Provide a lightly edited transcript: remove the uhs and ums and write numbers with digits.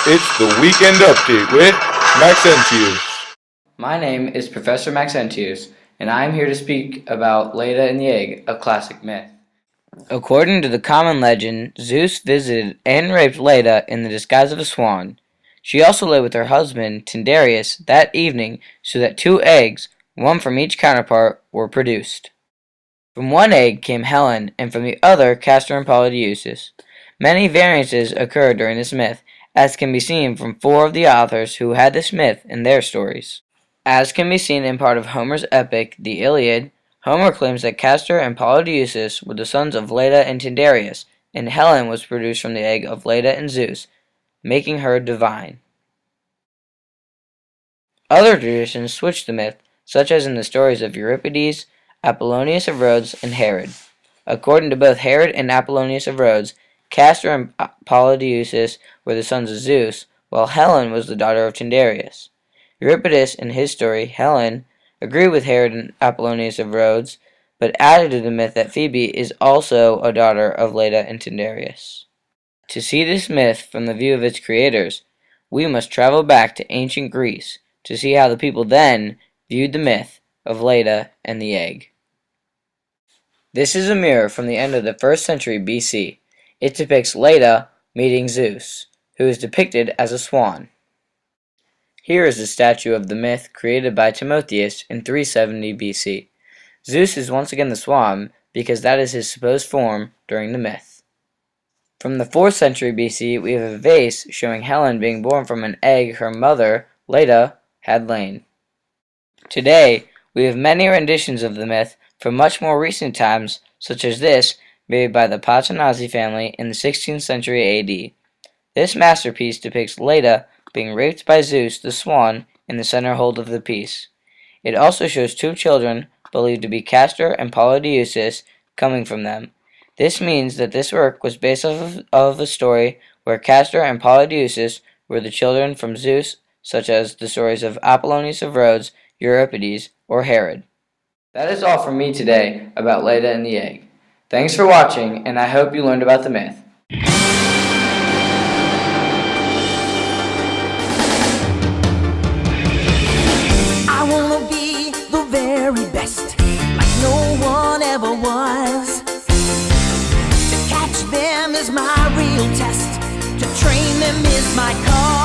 It's the Weekend Update with Maxentius. My name is Professor Maxentius, and I am here to speak about Leda and the Egg, a classic myth. According to the common legend, Zeus visited and raped Leda in the disguise of a swan. She also lay with her husband, Tyndareus, that evening so that 2 eggs, one from each counterpart, were produced. From one egg came Helen, and from the other Castor and Polydeuces. Many variances occur during this myth, as can be seen from 4 of the authors who had this myth in their stories. As can be seen in part of Homer's epic, the Iliad, Homer claims that Castor and Polydeuces were the sons of Leda and Tyndareus, and Helen was produced from the egg of Leda and Zeus, making her divine. Other traditions switch the myth, such as in the stories of Euripides, Apollonius of Rhodes, and Herod. According to both Herod and Apollonius of Rhodes, Castor and Polydeuces were the sons of Zeus, while Helen was the daughter of Tyndareus. Euripides, in his story, Helen, agreed with Herod and Apollonius of Rhodes, but added to the myth that Phoebe is also a daughter of Leda and Tyndareus. To see this myth from the view of its creators, we must travel back to ancient Greece to see how the people then viewed the myth of Leda and the egg. This is a mirror from the end of the 1st century BC. It depicts Leda meeting Zeus, who is depicted as a swan. Here is a statue of the myth created by Timotheus in 370 BC. Zeus is once again the swan because that is his supposed form during the myth. From the 4th century BC, we have a vase showing Helen being born from an egg her mother, Leda, had lain. Today, we have many renditions of the myth from much more recent times, such as this, made by the Patanazzi family in the 16th century AD. This masterpiece depicts Leda being raped by Zeus the swan in the center hold of the piece. It also shows 2 children, believed to be Castor and Polydeuces, coming from them. This means that this work was based off of a story where Castor and Polydeuces were the children from Zeus, such as the stories of Apollonius of Rhodes, Euripides, or Herod. That is all from me today about Leda and the egg. Thanks for watching, and I hope you learned about the myth. I wanna be the very best, like no one ever was. To catch them is my real test, to train them is my cause.